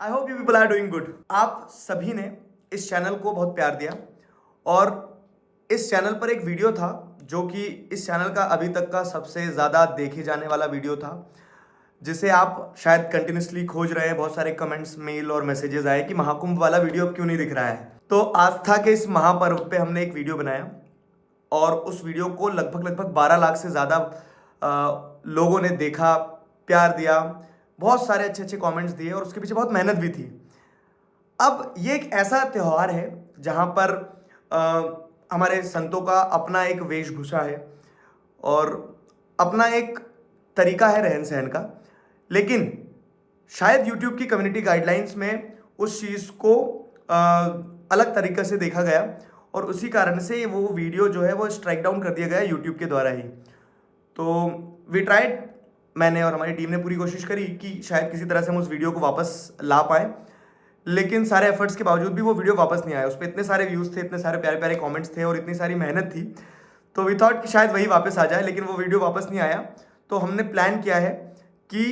I hope you people are doing good. आप सभी ने इस चैनल को बहुत प्यार दिया और इस चैनल पर एक वीडियो था जो कि इस चैनल का अभी तक का सबसे ज़्यादा देखे जाने वाला वीडियो था, जिसे आप शायद कंटिन्यूसली खोज रहे हैं। बहुत सारे कमेंट्स, मेल और मैसेजेस आए कि महाकुंभ वाला वीडियो अब क्यों नहीं दिख रहा है। तो आस्था के इस महापर्व पे हमने एक वीडियो बनाया और उस वीडियो को लगभग 12 लाख से ज़्यादा लोगों ने देखा, प्यार दिया, बहुत सारे अच्छे अच्छे कमेंट्स दिए और उसके पीछे बहुत मेहनत भी थी। अब ये एक ऐसा त्यौहार है जहाँ पर हमारे संतों का अपना एक वेशभूषा है और अपना एक तरीका है रहन सहन का, लेकिन शायद YouTube की कम्युनिटी गाइडलाइंस में उस चीज़ को अलग तरीके से देखा गया और उसी कारण से वो वीडियो जो है वो स्ट्राइक डाउन कर दिया गया YouTube के द्वारा ही। तो वी ट्राइड, मैंने और हमारी टीम ने पूरी कोशिश करी कि शायद किसी तरह से हम उस वीडियो को वापस ला पाए, लेकिन सारे एफर्ट्स के बावजूद भी वो वीडियो वापस नहीं आया। उस पर इतने सारे व्यूज़ थे, इतने सारे प्यारे प्यारे कमेंट्स थे और इतनी सारी मेहनत थी, तो वी थॉट कि शायद वही वापस आ जाए, लेकिन वो वीडियो वापस नहीं आया। तो हमने प्लान किया है कि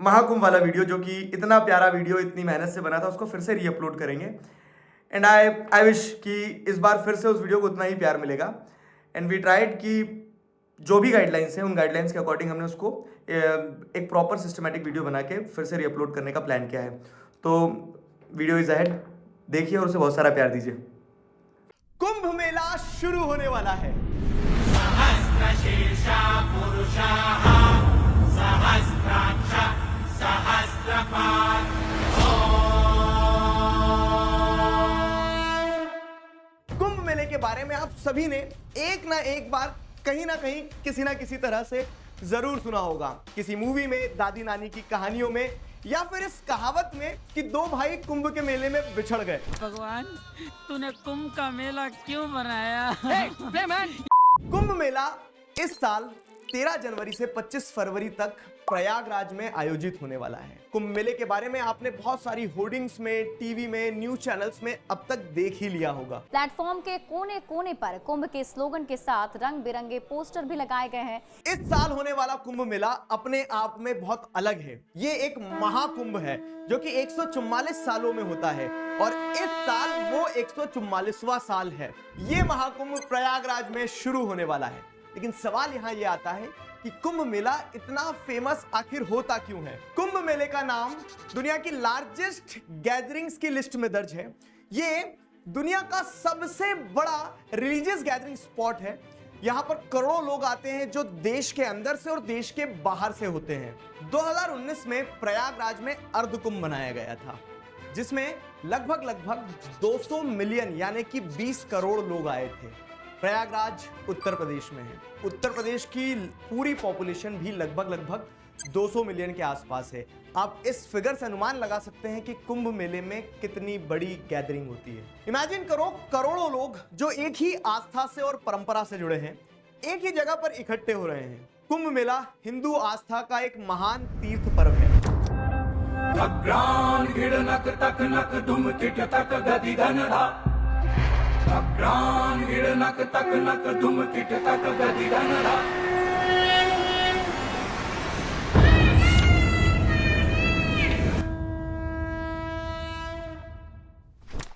महाकुंभ वाला वीडियो, जो कि इतना प्यारा वीडियो इतनी मेहनत से बना था, उसको फिर से रीअपलोड करेंगे। एंड आई विश कि इस बार फिर से उस वीडियो को उतना ही प्यार मिलेगा। एंड वी ट्राइड कि जो भी गाइडलाइंस हैं उन गाइडलाइंस के अकॉर्डिंग हमने उसको एक प्रॉपर सिस्टमेटिक वीडियो बना के फिर से रीअपलोड करने का प्लान किया है। तो वीडियो इज अहेड, देखिए और उसे बहुत सारा प्यार दीजिए। कुंभ मेला शुरू होने वाला है। सहस्रशीर्षा पुरुषाः सहस्राक्ष सहस्रपाद। कुंभ मेले के बारे में आप सभी ने एक ना एक बार कहीं ना कहीं किसी ना किसी तरह से जरूर सुना होगा। किसी मूवी में, दादी नानी की कहानियों में, या फिर इस कहावत में कि दो भाई कुंभ के मेले में बिछड़ गए। भगवान, तूने कुंभ का मेला क्यों बनाया? कुंभ मेला इस साल 13 जनवरी से 25 फरवरी तक प्रयागराज में आयोजित होने वाला है। कुंभ मेले के बारे में आपने बहुत सारी होर्डिंग्स में, टीवी में, न्यूज चैनल्स में अब तक देख ही लिया होगा। प्लेटफॉर्म के कोने कोने पर कुंभ के स्लोगन के साथ रंग बिरंगे पोस्टर भी लगाए गए हैं। इस साल होने वाला कुंभ मेला अपने आप में बहुत अलग है। ये एक महाकुंभ है जो कि 144 सालों में होता है और इस साल वो 144वां साल है। ये महाकुंभ प्रयागराज में शुरू होने वाला है। लेकिन सवाल यहाँ ये आता है कि कुंभ मेला इतना फेमस आखिर होता क्यों है? कुंभ मेले का नाम दुनिया की लार्जेस्ट गैदरिंग्स की लिस्ट में दर्ज है। ये दुनिया का सबसे बड़ा रिलीजियस गैदरिंग स्पॉट है। यहाँ पर करोड़ों लोग आते हैं जो देश के अंदर से और देश के बाहर से होते हैं। 2019 में प्रयागराज में अर्ध कुंभ मनाया गया था, जिसमें लगभग 200 मिलियन यानी कि 20 करोड़ लोग आए थे। प्रयागराज उत्तर प्रदेश में है। उत्तर प्रदेश की पूरी पॉपुलेशन भी लगभग 200 मिलियन के आसपास है। आप इस फिगर से अनुमान लगा सकते हैं कि कुंभ मेले में कितनी बड़ी गैदरिंग होती है। इमेजिन करो, करोड़ों लोग जो एक ही आस्था से और परंपरा से जुड़े हैं, एक ही जगह पर इकट्ठे हो रहे हैं। कुंभ मेला हिंदू आस्था का एक महान तीर्थ पर्व है। अग्रान गिड़नक तकनक दुम चिट तक गति धनधा। अग्रान गिड़नक तकनक दुम चिट तक गति धनधा।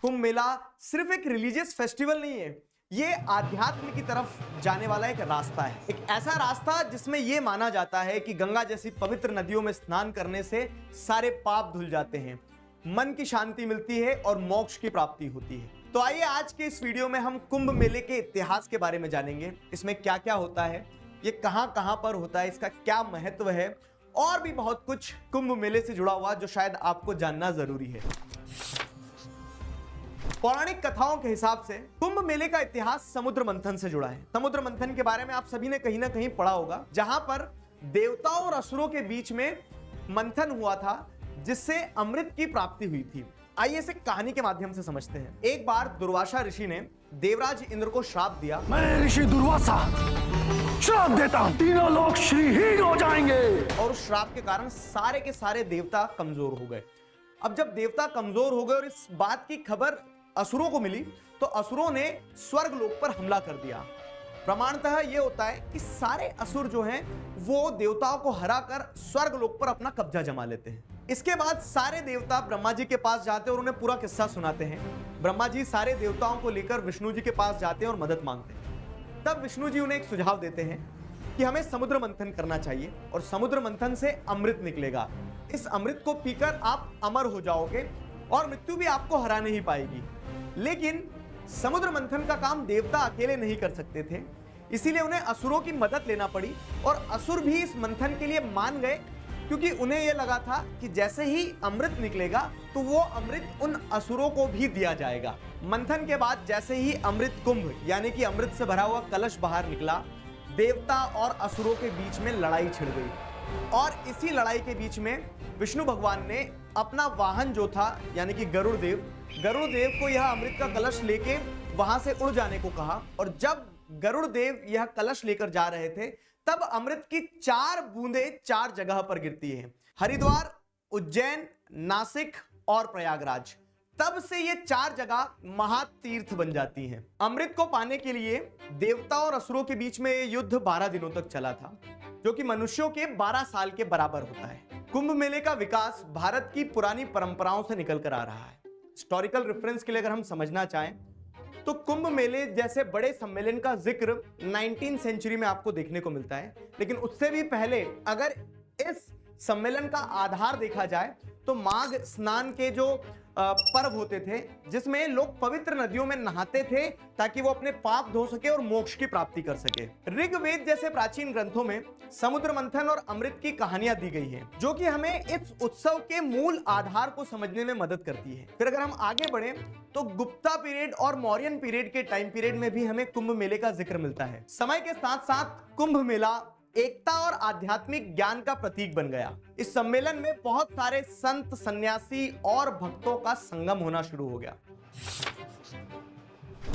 कुंभ मेला सिर्फ एक रिलीजियस फेस्टिवल नहीं है, ये आध्यात्म की तरफ जाने वाला एक रास्ता है। एक ऐसा रास्ता जिसमें यह माना जाता है कि गंगा जैसी पवित्र नदियों में स्नान करने से सारे पाप धुल जाते हैं, मन की शांति मिलती है और मोक्ष की प्राप्ति होती है। तो आइए आज के इस वीडियो में हम कुंभ मेले के इतिहास के बारे में जानेंगे। इसमें क्या क्या होता है, ये कहां कहां पर होता है, इसका क्या महत्व है और भी बहुत कुछ कुंभ मेले से जुड़ा हुआ जो शायद आपको जानना जरूरी है। पौराणिक कथाओं के हिसाब से कुंभ मेले का इतिहास समुद्र मंथन से जुड़ा है। समुद्र मंथन के बारे में आप सभी ने कहीं ना कहीं पढ़ा होगा, जहां पर देवताओं और असुरों के बीच में मंथन हुआ था जिससे अमृत की प्राप्ति हुई थी। आइए इसे कहानी के माध्यम से समझते हैं। एक बार दुर्वासा ऋषि ने देवराज इंद्र को श्राप दिया। मैं ऋषि दुर्वासा श्राप देता हूं, तीनों लोग श्रीहीन हो जाएंगे। और उस श्राप के कारण सारे के सारे देवता कमजोर हो गए। अब जब देवता कमजोर हो गए और इस बात की खबर असुरों को मिली, तो असुरों ने स्वर्ग लोक पर हमला कर दिया प्रमाणतः ये होता है कि सारे असुर जो हैं वो देवताओं को हराकर स्वर्ग लोक पर अपना कब्जा जमा लेते हैं। इसके बाद सारे देवता ब्रह्मा जी के पास जाते हैं और उन्हें पूरा किस्सा सुनाते हैं। ब्रह्मा जी सारे देवताओं को लेकर विष्णु जी के पास जाते हैं और मदद मांगते हैं। तब विष्णु जी उन्हें एक सुझाव देते हैं कि हमें समुद्र मंथन करना चाहिए और समुद्र मंथन से अमृत निकलेगा। इस अमृत को पीकर आप अमर हो जाओगे और मृत्यु भी आपको हरा नहीं पाएगी। लेकिन समुद्र मंथन का काम देवता अकेले नहीं कर सकते थे, इसीलिए उन्हें असुरों की मदद लेना पड़ी और असुर भी इस मंथन के लिए मान गए, क्योंकि उन्हें यह लगा था कि जैसे ही अमृत निकलेगा तो वो अमृत उन असुरों को भी दिया जाएगा। मंथन के बाद जैसे ही अमृत कुंभ यानी कि अमृत से भरा हुआ कलश बाहर निकला, देवता और असुरों के बीच में लड़ाई छिड़ गई और इसी लड़ाई के बीच में विष्णु भगवान ने अपना वाहन जो था यानी कि गरुड़ देव को यह अमृत का कलश लेके वहां से उड़ जाने को कहा। और जब गरुड़ देव यह कलश लेकर जा रहे थे तब अमृत की 4 बूंदें 4 जगह पर गिरती हैं, हरिद्वार, उज्जैन, नासिक और प्रयागराज। तब से ये 4 जगह महातीर्थ बन जाती हैं। अमृत को पाने के लिए देवता और असुरों के बीच में ये युद्ध 12 दिनों तक चला था, जो कि मनुष्यों के 12 साल के बराबर होता है। कुंभ मेले का विकास भारत की पुरानी परंपराओं से निकल कर आ रहा है। हिस्टोरिकल रेफरेंस के लिए अगर हम समझना चाहें तो कुंभ मेले जैसे बड़े सम्मेलन का जिक्र 19वीं सेंचुरी में आपको देखने को मिलता है, लेकिन उससे भी पहले अगर इस सम्मेलन का आधार देखा जाए तो माघ स्नान के जो पर्व होते थे, जिसमें लोग पवित्र नदियों में नहाते थे ताकि वो अपने पाप धो सके और मोक्ष की प्राप्ति कर सके। ऋग्वेद जैसे प्राचीन ग्रंथों में समुद्र मंथन और अमृत की कहानियां दी गई हैं, जो कि हमें इस उत्सव के मूल आधार को समझने में मदद करती है। फिर अगर हम आगे बढ़े तो गुप्ता पीरियड और मौर्यन पीरियड के टाइम पीरियड में भी हमें कुंभ मेले का जिक्र मिलता है। समय के साथ साथ कुंभ मेला एकता और आध्यात्मिक ज्ञान का प्रतीक बन गया। इस सम्मेलन में बहुत सारे संत, सन्यासी और भक्तों का संगम होना शुरू हो गया।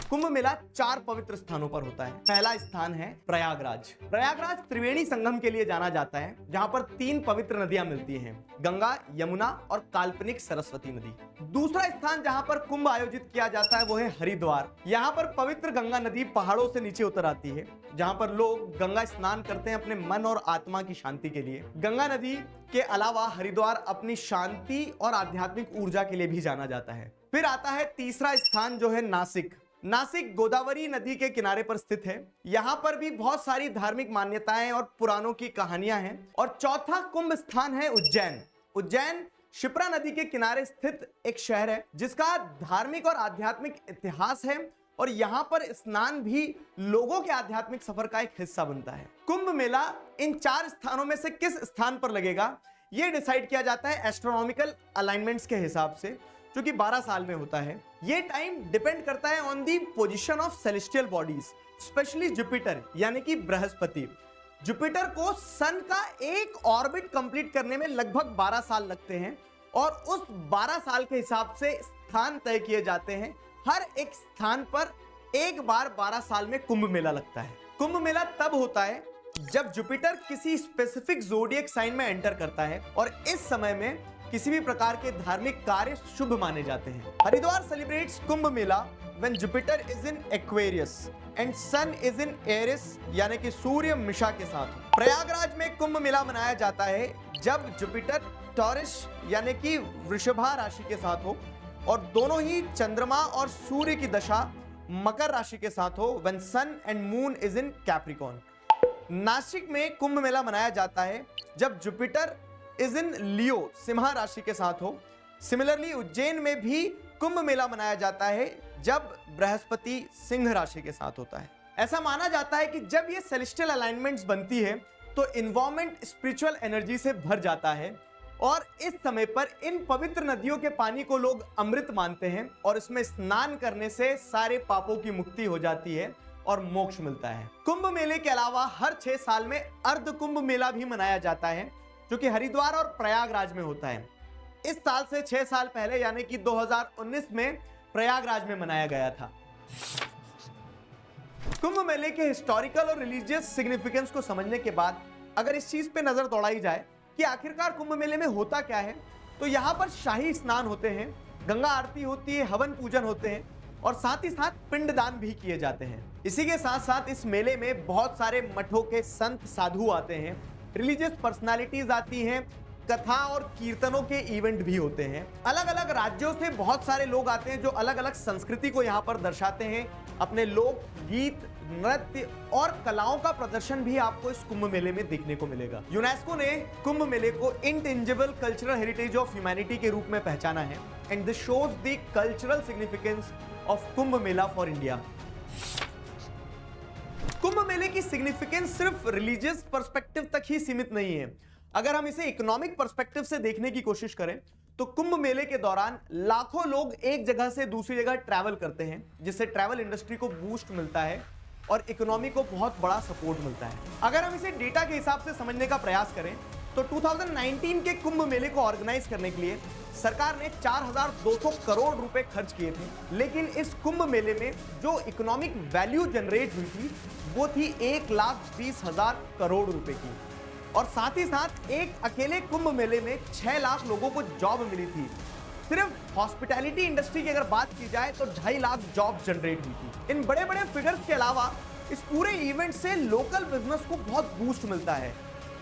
कुंभ मेला 4 पवित्र स्थानों पर होता है। पहला स्थान है प्रयागराज। प्रयागराज त्रिवेणी संगम के लिए जाना जाता है, जहां पर 3 पवित्र नदियां मिलती हैं, गंगा, यमुना और काल्पनिक सरस्वती नदी। दूसरा स्थान जहां पर कुंभ आयोजित किया जाता है वो है हरिद्वार। यहाँ पर पवित्र गंगा नदी पहाड़ों से नीचे उतर आती है, जहां पर लोग गंगा स्नान करते हैं अपने मन और आत्मा की शांति के लिए। गंगा नदी के अलावा हरिद्वार अपनी शांति और आध्यात्मिक ऊर्जा के लिए भी जाना जाता है। फिर आता है तीसरा स्थान जो है नासिक। नासिक गोदावरी नदी के किनारे पर स्थित है। यहाँ पर भी बहुत सारी धार्मिक मान्यताएं और पुराणों की कहानियां हैं। और चौथा कुंभ स्थान है उज्जैन। उज्जैन शिप्रा नदी के किनारे स्थित एक शहर है, जिसका धार्मिक और आध्यात्मिक इतिहास है और यहाँ पर स्नान भी लोगों के आध्यात्मिक सफर का एक हिस्सा बनता है। कुंभ मेला इन 4 स्थानों में से किस स्थान पर लगेगा, यह डिसाइड किया जाता है एस्ट्रोनॉमिकल अलाइनमेंट्स के हिसाब से, जो कि 12 साल में होता है। ये टाइम डिपेंड करता है on the position of celestial bodies, specially Jupiter यानी कि बृहस्पति। जुपिटर को सन का एक ऑर्बिट कंप्लीट करने में लगभग 12 साल लगते हैं और उस 12 साल के हिसाब से स्थान तय किए जाते हैं। हर एक स्थान पर एक बार 12 साल में कुंभ मेला लगता है। कुंभ मेला तब होता है जब जुपिटर किसी स्पेसिफिक ज़ोडिएक साइन में एंटर करता है और इस समय में किसी भी प्रकार के धार्मिक कार्य शुभ माने जाते हैं। Haridwar celebrates Kumbh Mela when Jupiter is in Aquarius and sun is in Aries यानी कि सूर्य मिशा के साथ। प्रयागराज में कुंभ मेला मनाया जाता है जब जुपिटर टॉरस यानी कि वृषभा राशि के साथ हो और दोनों ही चंद्रमा और सूर्य की दशा मकर राशि के साथ हो, when sun and moon is in Capricorn. Nashik में कुंभ मेला मनाया जाता है जब जुपिटर इज इन लियो सिंह राशि के साथ हो। सिमिलरली उज्जैन में भी कुंभ मेला मनाया जाता है जब बृहस्पति सिंह राशि के साथ होता है। ऐसा माना जाता है कि जब ये सेलेस्टियल अलाइनमेंट्स बनती है तो इन्वायरमेंट स्पिरिचुअल एनर्जी से भर जाता है और इस समय पर इन पवित्र नदियों के पानी को लोग अमृत मानते हैं और इसमें स्नान करने से सारे पापों की मुक्ति हो जाती है और मोक्ष मिलता है। कुंभ मेले के अलावा हर 6 साल में अर्ध कुंभ मेला भी मनाया जाता है, जो कि हरिद्वार और प्रयागराज में होता है। इस साल से 6 साल पहले यानी कि 2019 में प्रयागराज में मनाया गया था। कुंभ मेले के हिस्टोरिकल और रिलीजियस सिग्निफिकेंस को समझने के बाद अगर इस चीज पे नजर दौड़ाई जाए कि आखिरकार कुंभ मेले में होता क्या है, तो यहाँ पर शाही स्नान होते हैं, गंगा आरती होती है, हवन पूजन होते हैं और साथ ही साथ पिंडदान भी किए जाते हैं। इसी के साथ साथ इस मेले में बहुत सारे मठों के संत साधु आते हैं, रिलीजियस पर्सनालिटीज आती हैं, कथा और कीर्तनों के इवेंट भी होते हैं। अलग अलग राज्यों से बहुत सारे लोग आते हैं जो अलग अलग संस्कृति को यहाँ पर दर्शाते हैं। अपने लोक गीत, नृत्य और कलाओं का प्रदर्शन भी आपको इस कुंभ मेले में देखने को मिलेगा। यूनेस्को ने कुंभ मेले को intangible cultural heritage of humanity के रूप में पहचाना है and this shows the cultural significance of Kumbh Mela for India. Kumbh मेले की सिग्निफिकेंस सिर्फ रिलीजियस पर्सपेक्टिव तक ही सीमित नहीं है। अगर हम इसे इकोनॉमिक पर्सपेक्टिव से देखने की कोशिश करें तो कुंभ मेले के दौरान लाखों लोग एक जगह से दूसरी जगह ट्रैवल करते हैं, जिससे ट्रैवल इंडस्ट्री को बूस्ट मिलता है और इकोनॉमी को बहुत बड़ा सपोर्ट मिलता है। अगर हम इसे डेटा के हिसाब से समझने का प्रयास करें तो 2019 के कुंभ मेले को ऑर्गेनाइज करने के लिए सरकार ने 4,200 करोड़ रुपए खर्च किए थे, लेकिन इस कुंभ मेले में जो इकोनॉमिक वैल्यू जनरेट हुई थी वो थी 1,20,000 करोड़ रुपए की। और साथ ही साथ एक अकेले कुंभ मेले में 6 लाख लोगों को जॉब मिली थी। सिर्फ हॉस्पिटैलिटी इंडस्ट्री की अगर बात की जाए तो 2.5 लाख जॉब जनरेट हुई थी। इन बड़े बड़े फिगर्स के अलावा इस पूरे इवेंट से लोकल बिजनेस को बहुत बूस्ट मिलता है।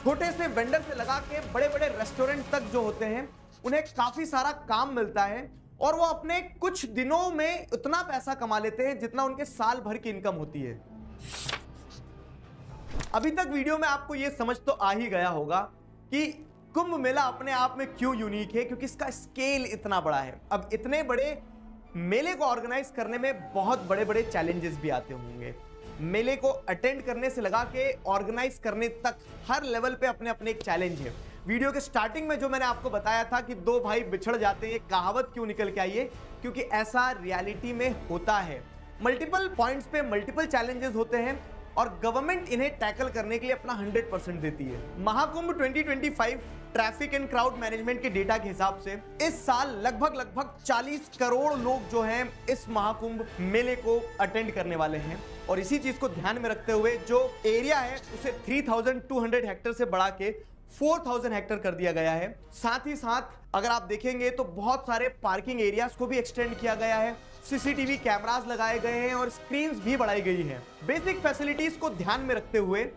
छोटे से वेंडर से लगा के बड़े बड़े रेस्टोरेंट तक जो होते हैं उन्हें काफी सारा काम मिलता है और वो अपने कुछ दिनों में उतना पैसा कमा लेते हैं जितना उनके साल भर की इनकम होती है। अभी तक वीडियो में आपको यह समझ तो आ ही गया होगा कि कुंभ मेला अपने आप में क्यों यूनिक है, क्योंकि इसका स्केल इतना बड़ा है। अब इतने बड़े मेले को ऑर्गेनाइज करने में बहुत बड़े बड़े चैलेंजेस भी आते होंगे। मेले को अटेंड करने से लगा के ऑर्गेनाइज करने तक हर लेवल पे अपने अपने एक चैलेंज है। वीडियो के स्टार्टिंग में जो मैंने आपको बताया था कि 2 भाई बिछड़ जाते हैं, ये कहावत क्यों निकल के आई है, क्योंकि ऐसा रियलिटी में होता है। मल्टीपल पॉइंट्स पे मल्टीपल चैलेंजेस होते हैं और गवर्नमेंट इन्हें टैकल करने के लिए अपना 100% देती है। Mahakumbh 2025 traffic and crowd management के डेटा के हिसाब से इस साल लगभग 40 करोड़ लोग जो हैं इस महाकुंभ मेले को अटेंड करने वाले हैं। और इसी चीज को ध्यान में रखते हुए जो एरिया है उसे 3,200 हेक्टेयर से बढ़ा के 4,000 हेक्टेयर कर दिया गया है। साथ ही साथ अगर आप देखेंगे तो बहुत सारे पार्किंग एरियाज को भी एक्सटेंड किया गया है, सीसीटीवी कैमरास लगाए गए हैं और स्क्रीन्स भी बढ़ाई गई हैं। बेसिक फैसिलिटीज को ध्यान में रखते हुए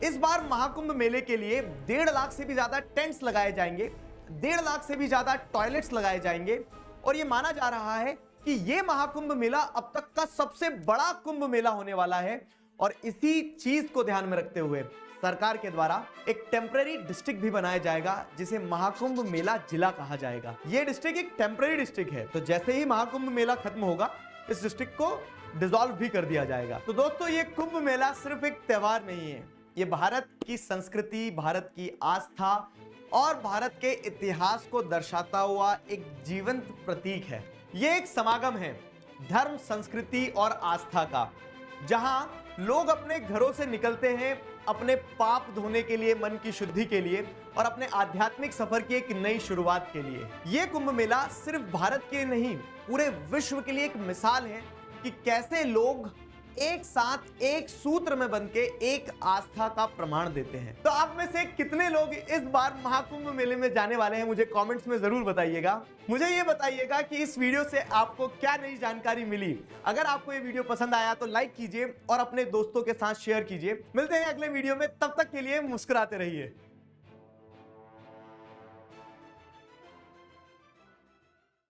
इस बार महाकुंभ मेले के लिए 1.5 लाख से भी ज्यादा टेंट्स लगाए जाएंगे, 1.5 लाख से भी ज्यादा टॉयलेट्स लगाए जाएंगे और ये माना जा रहा है कि ये महाकुंभ मेला अब तक का सबसे बड़ा कुंभ मेला होने वाला है। और इसी चीज को ध्यान में रखते हुए सरकार के द्वारा एक टेम्पररी डिस्ट्रिक्ट भी बनाया जाएगा जिसे महाकुंभ मेला जिला कहा जाएगा। ये डिस्ट्रिक्ट एक टेम्पररी डिस्ट्रिक्ट है, तो जैसे ही महाकुंभ मेला खत्म होगा इस डिस्ट्रिक्ट को डिसॉल्व भी कर दिया जाएगा। तो दोस्तों ये कुंभ मेला सिर्फ एक त्योहार नहीं है, ये भारत की संस्कृति, भारत की आस्था और भारत के इतिहास को दर्शाता हुआ एक जीवंत प्रतीक है। ये एक समागम है धर्म, संस्कृति और आस्था का, जहां लोग अपने घरों से निकलते हैं अपने पाप धोने के लिए, मन की शुद्धि के लिए और अपने आध्यात्मिक सफर की एक नई शुरुआत के लिए। यह कुंभ मेला सिर्फ भारत के नहीं पूरे विश्व के लिए एक मिसाल है कि कैसे लोग एक साथ एक सूत्र में बनके एक आस्था का प्रमाण देते हैं। तो आप में से कितने लोग इस बार महाकुंभ मेले में जाने वाले हैं मुझे कमेंट्स में जरूर बताइएगा। मुझे ये बताइएगा कि इस वीडियो से आपको क्या नई जानकारी मिली। अगर आपको ये वीडियो पसंद आया तो लाइक कीजिए और अपने दोस्तों के साथ शेयर कीजिए। मिलते हैं अगले वीडियो में, तब तक के लिए मुस्कुराते रहिए।